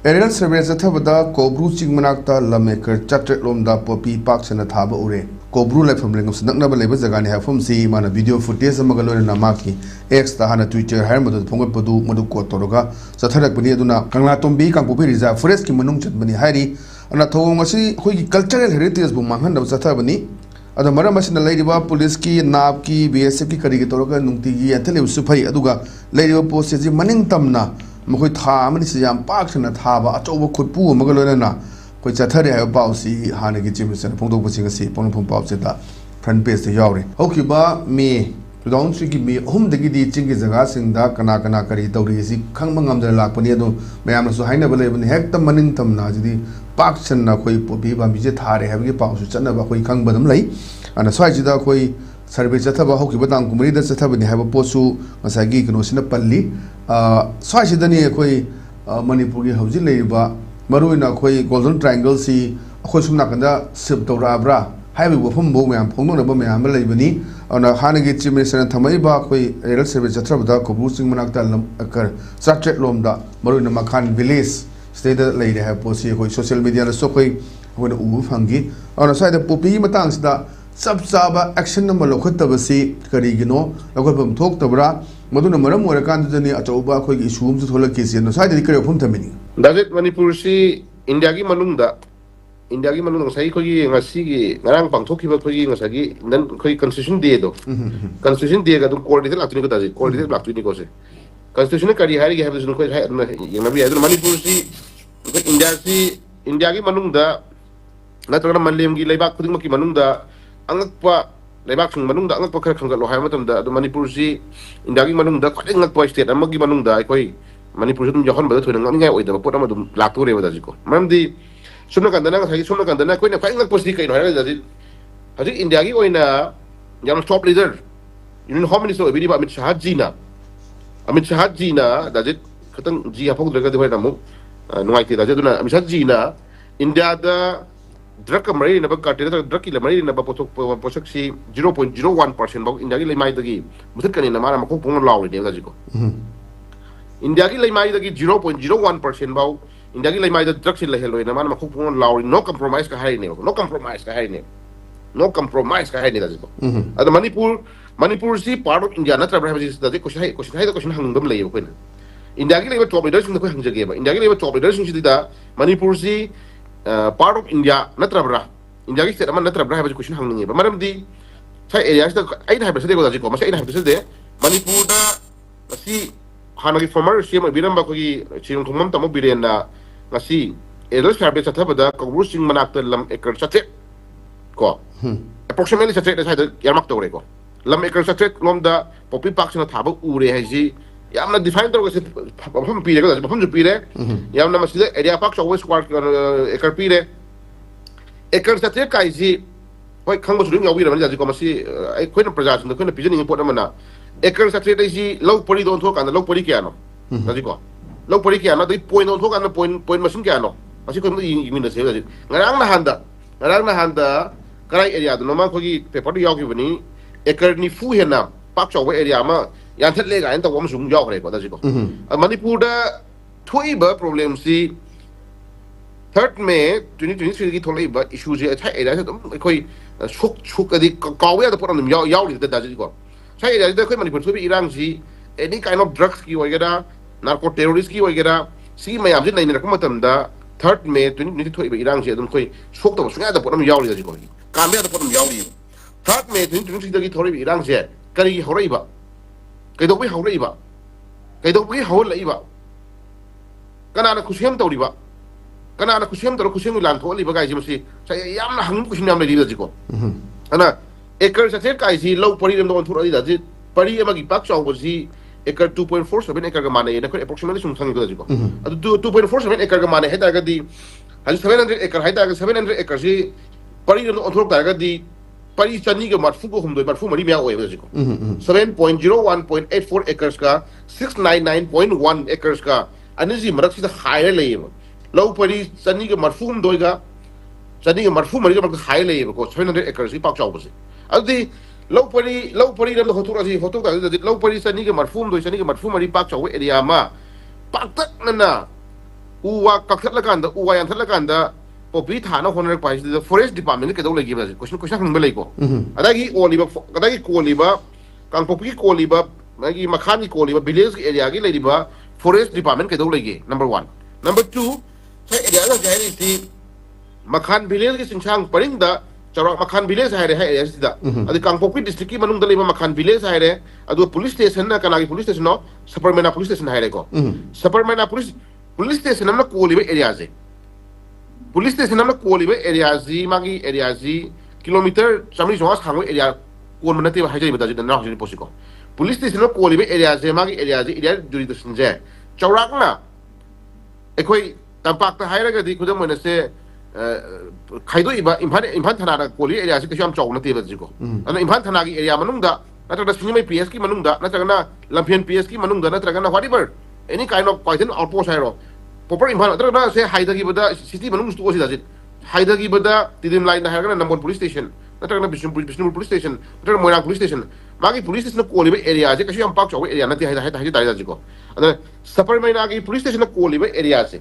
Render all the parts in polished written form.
Aerial survey chatthaba koubru ching manakta lameker chatret lomda popi paak shanna thaba urae koubru lefam lengam snaknaba leba jagani hafum si mana video footage amaga loina maki X ta hana Twitter har madu phongot padu madu ko toroga chatharak bani aduna kangla tombi kangpopi reserve forest ki manung chatbani hairi ana thawong asi khoi cultural heritage bu manghan da chathabani ada maram asina leidiba police ki nab ki BSF ki kari ki toroga nungti gi athale usufai aduga leidiba post ji maning tamna Mokoi tha mani si yam paak shanna thaba achoba khutpu amaga loina koi chathare ha pau si hana gi chim sen phongdok pasing si ponphong pau se da front page te yawre hokiba me 2003 ki me hum dagi di ching gi jaga sing da kana kari tawri si khangma ngamdar lakpani adu mayam su haina bale bani hekta maning tamna ji paak shanna koi pobi ba mi je thare ha gi pau su channa ba koi khang badam lai ana swai ji da koi survey chathaba hokiba dang kumari da chathabani ha posu masagi kino sina palli swai sidani koi Manipur ki hauji leiba maruina koi golden triangle si khoi sumna kanda sip tawra bra haibi wafum bo mayam phongno na ba mayam leibani ana hana gi chim minister thamai ba koi aerial survey chathaba koubru sing manakta lam akar chatret lomda maruina makhan village state lei de ha posi koi social media la so koi hona u phangi ana sai da popi matang sida sab saba action number lokhattaba si karigino lokhabam thok tabra maduna maram ora kan dani achauba khoi issue um thola ke sin sai de kare phum thamini David Manipur si India ki manungda sai khoi ngasi gi ngarang pangthok khiba khoi ngasagi nan khoi constitution day do constitution day ga du court de lakni ko daji court de lakni ko se constitution kari hari gi habdu khoi hai yang nabi adu Manipur si India ki manungda natrana manlem gi leibak khuding ki manungda angakpa leibak sung manungda angakpa khar khangal lo hai matamda adu Manipur si India ki manungda khading ngakpa state amagi manungda khoi Manipur dum johan bada thoidang ngai oida pot ama dum lakto re bada jiko mamdi sumna kandana sai sumna kandana koi na khading ngakpa si kai no ha daji haji India ki oina yam top leader union home minister obidi ba Amit Shah ji na daji khatang ji ha phok daga de hoina mu nungai ti daji duna Amit Shah ji na India da drug kamari na ba karte da drug ki lamari na ba posak si 0.01% ba India ki lemai dagi muthut kani na mara makok pong law de daji ko India ki lemai dagi 0.01% ba India ki lemai da drug si la heloi na mara makok pong law no compromise ka hai ne no compromise ka hai ne daji ko ada Manipur si part of India na tra ba ji daji ko shai hangdam lai ko na India ki lemai top leaders ko hangjage ba India ki lemai top leaders si da Manipur si part of India natrabra India ki state man natrabra ha ba question hangni ba maram di sai area sta ai ha ba sade ko daji ko ma sai ha ba sade Manipur da si hana ki former CM biram ba ko ki chirung thumam tamo birenda ngasi aerial survey chathaba da koubru sing manakta lam ekar chatret ko approximately chatret da sai da yarmak tawre ko lam ekar chatret lom da popi paak shanna thaba urae hai ji yamna define tawre se pham pire ko pham ju pire yamna masida area paak chawe square ekar pire ekar chatret kai ji hoi khangba su yawi ra mani ji ko masi ai khoina praja sun khoina pijani pot amana ekar chatret dai ji low pori don thok kan low pori kya no ji ko low pori kya no dai point don thok kan point masin kya no masi ko min da se ji ngarang na handa karai area do ma ko gi paper do yawi bani ekar ni fu hena paak chawe area ma yan that le ga en ta wam sung yaw re ko da ji ko Manipur da thoi ba problem si 3rd May 2023 ki tholai ba issue je thai area se dum khoi shuk adi kawe da poram yaw ri da ji ko thai area da khoi Manipur thoi irang si any kind of drugs ki wagera narco terrorist ki wagera si mayam ji nai na ko matam da 3rd May 2023 thoi ba irang si dum khoi shuk da sunga da poram yaw ri da ji ko kam ya da poram yaw ri 3rd May 2023 ki tholai ba irang se kari horai ba kai do bai haurai ba kai do bai haul lai ba kana na kushem tawri ba kana na kushem tawri kushem lan tholi ba gai ji masi sai yam na hang kushem nam lai da ji ko ana ekar sa set kai ji low pari dem don thura di da ji pari ema gi pak chaw bo ji ekar 2.47 ekar ga mane na ko approximately sum thang da ji ko adu 2.47 ekar ga mane heta ga di hal 700 ekar heta ga 700 ekar ji pari dem on thura ga di pari chani ga marfu ko humdoi marfu mari mya oe ba ji ko 7.01.84 acres ka 699.1 acres ka aniji marak si da higher lay low pari chani ga marfu humdoi ga chani ga marfu mari ga higher lay ko 700 acres ki pak chaw ba ji adi low pari ram hotu ra ji hotu da low pari chani ga marfu humdoi chani ga marfu mari pak chaw area ma pak tak na uwa kakatlakan uwa yanthatlakan popi thana honar pai the forest department ke do legi ba question hang ba lei ko adagi oliba kang popi ko liba magi makhani ko liba village area gi lei ba forest department ke do legi number 1 number 2 sai area la jai ti makhan village ki singsang paring da charak makhan village hai re hai area sida adi kang popi district ki manung da lei makhan village hai re adu police station na kanagi police station no supermana police station hai re ko supermana police station namna ko liba area je police station namna ko liba area ji magi area ji kilometer chamni jongas hango area kon manate ba hajai bata na hajai posiko police station ko liba area je magi area ji area jurisdiction je chaurak na ekoi tampak ta haira ga di khudam mona se khaido iba impan thana da ko li area ji kasham chau na te ba jiko ana impan thana gi area manung da natra sinimai ps ki manung da natra na lampian ps ki manung da natra na whatever any kind of poison outpost hairo proper impan natra na se haida gi bada city manung sto si da jit haida gi bada tidim line da haira na number police station natra na bishnupur police station natra moirang police station magi police station ko li area je kasham pak chau area na te haida da jiko ana sapar mai na gi police station ko li area je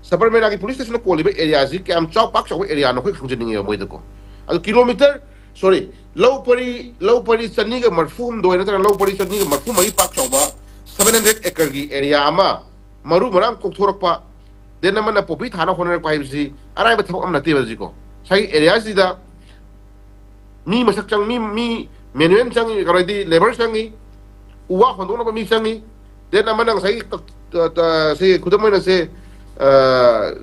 sapar mai na gi police station ko li area ji kam chau pak chau area no khoi khunjin ngi moi da ko adu kilometer sorry low pari chani ga marfum do na low pari chani ga marfum mai pak chau ba 700 acre gi area ama maru maram kok thorak pa den na mana popi thana honar pa hi arai ba thok am na te ba ji ko sai area ji da mi masak chang mi manual chang ga di labor chang ni uwa hondo na ba mi chang ni den na mana sai sai khudam na se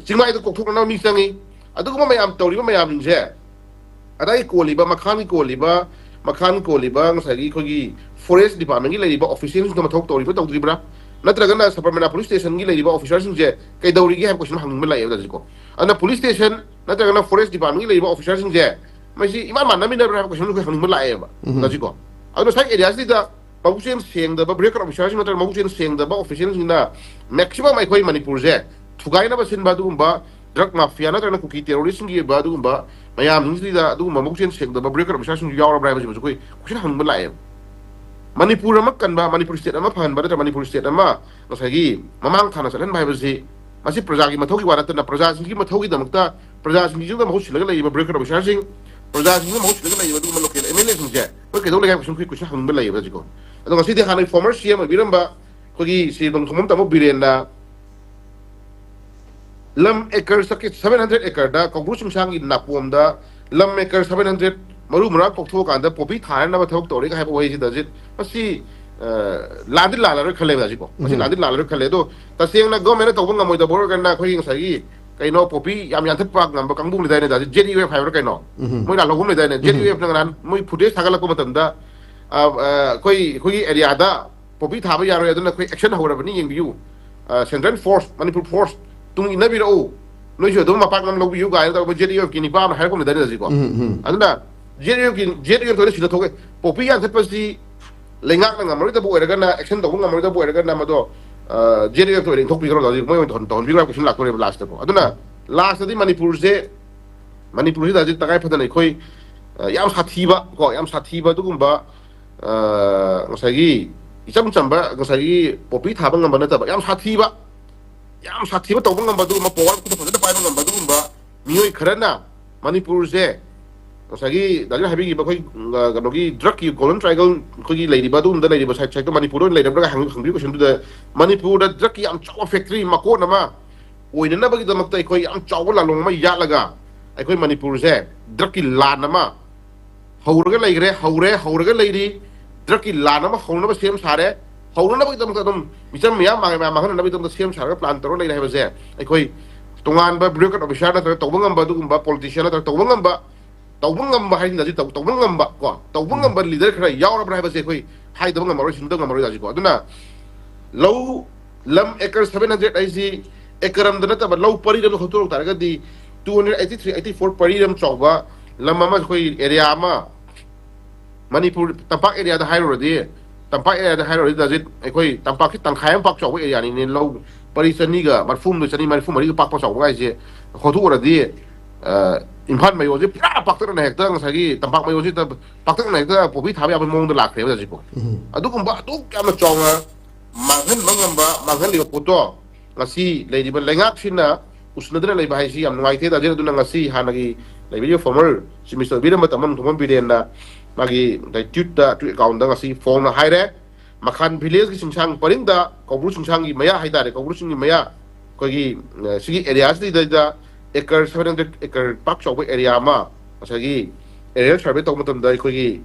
singmai da kok thok na mi chang ni adu ko mayam tori ba mayam je adai ko liba makhan ko liba ngasagi khogi forest department gi leiba officials no mathok tori ba tawdri bra natraga na supermana police station gi leiba officers je kai dawri gi have question hang mai lai da ko ana police station natraga na forest department gi leiba officers je masi iman man namina bra question ko hang mai lai ba da ji ko adu sai area si da mabuchen seng da ba breaker officers natraga mabuchen seng da ba officials na maximum ai khoi manipur je thugai na ba sin ba du ba drug mafia natraga na kuki terrorist gi ba du ba mayam ni da du ma mabuchen seng da ba breaker officers gi yaw ra bra ba ji ko question hang mai lai Manipur ama kan ba Manipur state ama phan ba da Manipur state ama ngasagi mamang thana salan bai ba si masi praja gi mathogi wara ta na praja gi mathogi damakta praja gi jung da mahus laga lai ba breaker of charging praja gi mahus laga lai ba du ma local mla sing je ko ke do lai question ku hang ba lai ba ji ko ado ngasi de khana former cm biram ba ko gi si bang thumam ta mo biren na lam acre sakit 700 acre da koubru chimsang gi napom da lam acre 700 maru mara kok tho kan da popi thana na ba thok tori ga ha bo hi da jit masi ladil la la khale ba ji ko masi ladil la la khale do ta seng na government to bang moi da bor kan na khoi ng sai kai no popi yam yan thak pak ngam ba kang bum le dai ne da JDU fa ra kai no moi la logum le dai ne JDU nang ran moi footage thagala ko matam da khoi area da popi thaba ya ro ya da khoi action ho ra bani yeng biu central force manipur force tung ina bi ro noi jo do ma pak ngam lo biu ga da JDU ki ni pa ma ha ko le dai ne ji ko anda JDU to sila thoge popi yan thap si lengak na ngamari ta bo era na action to ngamari ta bo era na ma do JDU to ring thok pi ro da mo ton bi ra ko sin la ko last ko aduna last di manipur da ji takai phada nei khoi yam sathiba ko yam sathiba du gumba ngasagi icham chamba ngasagi popi thaba ngamba na ta yam sathiba to ngamba du ma power ko phada pa ngamba du gumba mioi kharana manipur je sagi dali habi gi ba khoi gano gi drug ki golden triangle khoi gi lady ba dum da lady ba side side to manipur lady da hang hang ko shundu da manipur da drug ki am chaw factory mako na ma oina na ba gi da mak tai khoi am chaw la long ma ya laga ai khoi manipur je drug ki la na ma hauraga laigre hauraga lairi drug ki la na ma hauna ba sem sare hauna na ba gi da mak dum micham ya ma han na ba dum da sem sare plan taro lai ba je ai khoi tongan ba breaker of shana to bangam ba du ba politician to bangam ba tawbangam ba hain da ji tawbangam ba ko tawbangam ba leader khara yaw ra ba se khoi hai da bangam ro sin da ngam ro da ji ko aduna low lam acre 700 IC acre da ta ba low pari da khotor ta ga di 283 84 pari ram chawba lam ma khoi area ma manipur tampak area da hairo di tampak area da hairo da ji khoi tampak ki tangkhai am pak chawba area ni low pari chani ga marfum do chani marfum mari pak pak chawba ga ji khotor ra di impan mayo ji pra pakter na hekta ngasagi tampak mayo ji ta pakter na hekta popi thabi ab mong da lak re ji ko adu kum ba adu kam na chonga manghan mangamba manghan li poto ngasi leidiba lengak sina usnadana leiba haisi am ngai the da je duna ngasi hanagi leibi former semester bidam tamam thumam bidena magi dai tut da tu account da ngasi phone na haire makhan village ki singsang paring da koubru singsang gi maya haidare koubru singi maya ko gi sigi area si da acre 700 acre pak chau area ma asagi area survey to matam da ko gi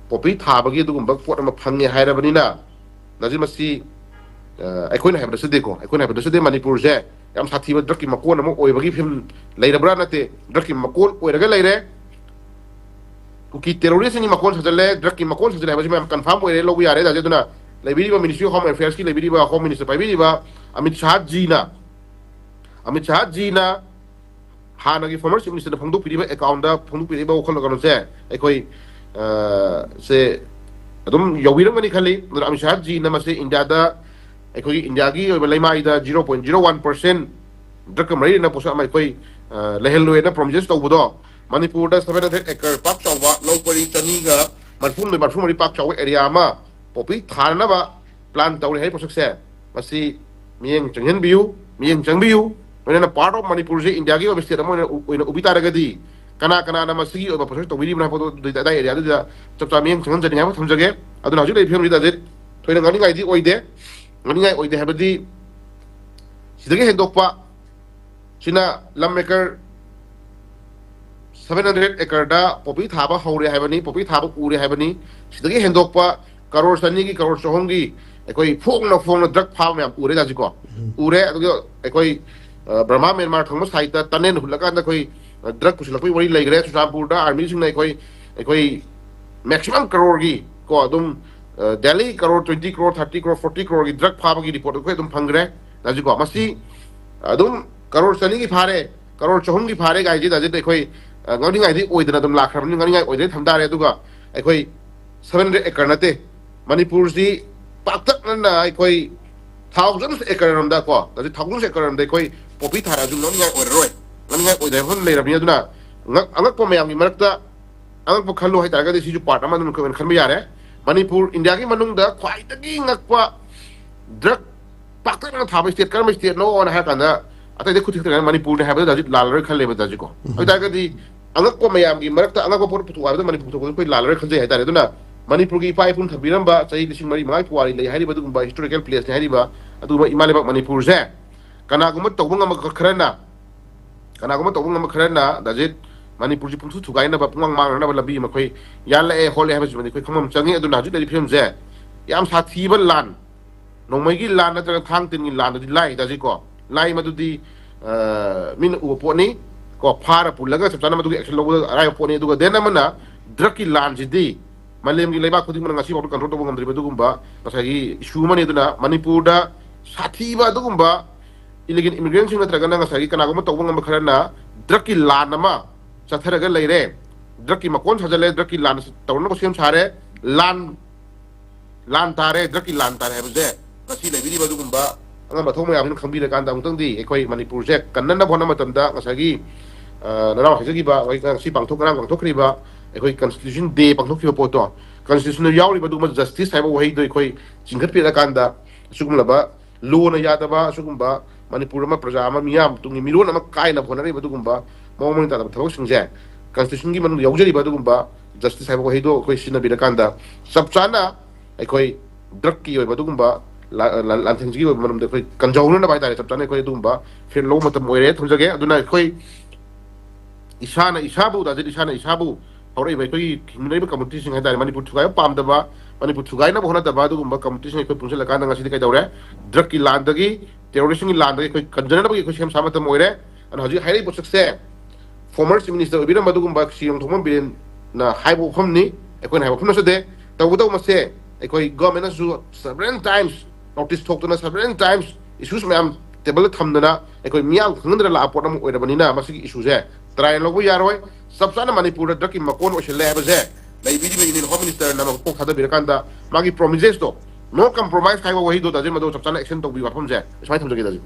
popi thaba gi dugum bak pot ma phangi haira banina naji masi ꯑꯩꯈꯣꯏꯅ ꯍꯥꯏꯕꯗ ꯁꯨꯗꯦꯀꯣ ꯑꯩꯈꯣꯏꯅ ꯍꯥꯏꯕꯗ ꯁꯨꯗꯦ ꯃꯅꯤꯄꯨꯔꯁꯦ ꯌꯥꯝ ꯁꯥꯊꯤꯕ ꯗ꯭ꯔꯒꯀꯤ ꯃꯀꯣꯟ ꯑꯃ ꯑꯣꯏꯕꯒꯤ ꯐꯤꯕꯝ ꯂꯩꯔꯕ꯭ꯔꯥ ꯅꯠꯇꯦ ꯗ꯭ꯔꯒꯀꯤ ꯃꯀꯣꯟ ꯑꯣꯏꯔꯒ ꯂꯩꯔꯦ ꯀꯨꯀꯤ ꯇꯦꯔꯣꯔꯤꯁꯁꯤꯡꯒꯤ ꯃꯀꯣꯟ ꯁꯥꯖꯜꯂꯦ ꯗ꯭ꯔꯒꯀꯤ ꯃꯀꯣꯟ ꯁꯥꯖꯜꯂꯦ ꯍꯥꯏꯕꯁꯤ ꯃꯌꯥꯝ ꯀꯟꯐꯥꯔꯝ ꯑꯣꯏꯔꯦ ꯂꯧꯕ ꯌꯥꯔꯦ ꯗꯥꯖꯦ ꯑꯗꯨꯅ ꯂꯩꯕꯤꯔꯤꯕ ꯃꯤꯅꯤꯁꯇ꯭ꯔꯤ ꯑꯣꯐ ꯍꯣꯝ ꯑꯦꯐꯤꯌꯔꯁꯀꯤ ꯂꯩꯕꯤꯔꯤꯕ ꯍꯣꯝ ꯃꯤꯅꯤꯁꯇꯔ ꯄꯥꯏꯕꯤꯔꯤꯕ ꯑꯃꯤꯠ ꯁꯥꯍ ꯖꯤꯅ ꯍꯥꯟꯅꯒꯤ ꯐꯣꯔꯃꯔ ꯆꯤꯐ ꯃꯤꯅꯤꯁꯇꯔꯅ ꯐꯣꯡꯗꯣꯛꯄꯤꯔꯤꯕ ꯑꯦꯀꯥꯎꯟꯗ ꯐꯣꯡꯗꯣꯛꯄꯤꯔꯤꯕ ꯋꯥꯈꯜ ꯀꯩꯅꯣꯁꯦ ꯑꯩꯈꯣꯏ ꯁꯦ ꯑꯗꯨꯝ ꯌꯧꯕꯤꯔꯝꯒꯅꯤ ꯈꯜꯂꯤ ꯑꯗꯨꯅ ꯑꯃꯤꯠ ꯁꯥꯍ ꯖꯤꯅ ꯃꯁꯤ ꯏꯟꯗꯤꯌꯥꯗ ꯑꯩꯈꯣꯏꯒꯤ ꯏꯟꯗꯤꯌꯥꯒꯤ ꯑꯣꯏꯕ ꯂꯩꯃꯥꯏꯗ 0.01% ꯗ꯭ꯔꯒꯀ ꯃꯔꯤ ꯂꯩꯅꯕ ꯄꯣꯠꯁꯛ ꯑꯃ ꯑꯩꯈꯣꯏ ꯂꯩꯍꯜꯂꯣꯏꯅ ꯄ꯭ꯔꯣꯃꯤꯁ ꯇꯧꯕꯗꯣ ꯃꯅꯤꯄꯨꯔꯗ 700 ꯑꯦꯀꯔ ꯄꯥꯛ ꯆꯥꯎꯕ ꯂꯧ ꯄꯔꯤ 234 ꯄꯥꯛ ꯆꯥꯎꯕ ꯑꯦꯔꯤꯌꯥ ꯑꯃ ꯄꯣꯄꯤ ꯊꯥꯅꯕ ꯄ꯭ꯂꯥꯟ ꯇꯧꯔꯦ ꯍꯥꯏꯕ ꯄꯣꯠꯁꯛꯁꯦ ꯃꯁꯤ ꯃꯤꯠꯌꯦꯡ ꯆꯪꯍꯟꯕꯤꯌꯨ ꯃꯤꯠꯌꯦꯡ ꯆꯪꯕꯤꯌꯨ ꯂꯣꯏꯅꯅ ꯄꯥꯔꯠ ꯑꯣꯐ ꯃꯅꯤꯄꯨꯔꯁꯦ ꯏꯟꯗꯤꯌꯥꯒꯤ ꯑꯣꯏꯕ ꯁ꯭ꯇꯦꯠ ꯑꯃ ꯑꯣꯏꯅ ꯎꯕꯤ ꯇꯥꯔꯒꯗꯤ ꯀꯅꯥꯅ ꯃꯁꯤꯒꯤ ꯑꯣꯏꯕ ꯄꯣꯠꯁꯛ ꯇꯧꯕꯤꯔꯤꯕꯅ ꯍꯥꯏꯕꯗꯣ ꯑꯗꯥꯏ ꯑꯦꯔꯤꯌꯥꯗꯨꯗ ꯆꯞ ꯆꯥ ꯃꯤꯠꯌꯦꯡ ꯆꯪꯍꯟꯖꯅꯤꯡꯉꯤ ꯍꯥꯏꯕ ꯊꯝꯖꯒꯦ ꯑꯗꯨꯅ ꯍꯧꯖꯤꯛ ꯂꯩꯔꯤꯕ ꯐꯤꯕꯝꯁꯤꯗ ꯊꯣꯏꯅ ꯉꯥꯡꯅꯤꯡꯉꯥꯏꯗꯤ ꯑꯣꯏꯗꯦ ngani oide habadi sidagi hendokpa sina lam acre 700 acre da popi thaba haure habani popi thaba ure habani sidagi hendokpa karor sani gi karor sohom gi ekoi phongna drug pham yam ure da jiko ure adugo ekoi Burma Myanmar thangma saita tanen hulaka da koi drug pusilakoi wari laigre Susampur da army sing na ekoi maximum karor gi ko adum Delhi crore 20 crore 30 crore 40 crore की drug फाब की report को तुम फंगरे दाजू को मसी तुम करोड़ सनी की फारे करोड़ चहुम की फारे गाइजी दाजे देखो ngani ngai di oidana dum lakhrabni ngani ngai oidre thamdare aduga aikoi 700 acre nate Manipur si paktak na aikoi thousands acre ramda ko daji thousands acre ramda aikoi popi thara ju ngani ngai oiroi ngani ngai oidre hon leirabni aduna angak po mayam gi marakta angak po khallo hai targa de si ju part ama dum ko khanba yare Manipur India ki manungda khwai tagi ngakpa drug paktak na thaba state karma state no on ha kana atai de khutik tanga Manipur ne habda daji lalre khalle ba daji ko ai ta ga di angak ko mayam gi marakta angak ko por putu abda Manipur ko koi lalre khalle hai tare duna Manipur ki pai pun thabiram ba chai lising mari mai puari lei hari ba du ba historical place ne hari ba adu ba imale ba Manipur je kana gum to bunga ma kharana kana gum to bunga ma kharana daji Manipur ji punsu thugai na ba pungang mang na ba labi ma khoi yalla e hole ha ba ji khoi khamam changi adu na ju dari film je yam sathi ba lan nongmai gi lan na tra thang tin gi lan di lai da ji ko lai ma du di min u po ni ko phara pulaga chap chana ma du action lo rai po ni du ga dena mana drug ki lan ji di malem gi leiba khuding ma ngasi ba control to ngam dri ba du gumba pasa gi issue ma ni du na Manipur da sathi ba du gumba illegal immigration na tra ga na ngasa gi kana go ma to ngam khara na drug ki lan ma chatharaga leire drug ki makon sajale drug ki lan tawna ko sem sare lan tare drug ki lan tare habje kasi lebiri badu gumba anga bathong ma yamin khambi le kan da mutang di ekoi Manipur je kanna na bona matam da ngasagi naraw hajagi ba wai kan si pangthok rang pangthok ri ba ekoi constitution day pangthok ki poto constitution yaw ri badu ma justice haiba wai do ekoi chingkhat pi da kan da sugum laba law na yada ba sugum ba Manipur ma praja ma miyam tungi milon ma kai na phona ri badu gumba mong ta thawak singje constitution gi man yaujari ba dugumba justice haiba ko heido koi sina bira kanda sab chana aikoi drug ki oi ba dugumba lan thing gi manum de koi kanjawna na bai tare sab chana koi dugumba fer lo matam oire thumjage aduna koi isana isabu da je isana isabu hore bai koi himnai ba community sing hai tare Manipur thugai pam da ba Manipur thugai na bona da ba dugumba community sing koi punsel kan ngasi kai daure drug ki land dagi terrorism ki land dagi koi kanjana ba koi sem samatam oire an haji hairi posak se former chief minister obiram badugum ba siong thomam biren na haibo khomni ekoi haibo khomna sade tawudo mase ekoi government su several times notice talk to na several times issues mayam table thamdana ekoi miang khangndra la apot am oirabani na masi issue je try logo yaroi sabsana Manipur da ki makon o shele ha je lai bidi be in home minister na ko khada birakanda magi promises to no compromise kai wa hi do da je mado sabsana action to bi wa phom je ismai thamjage da je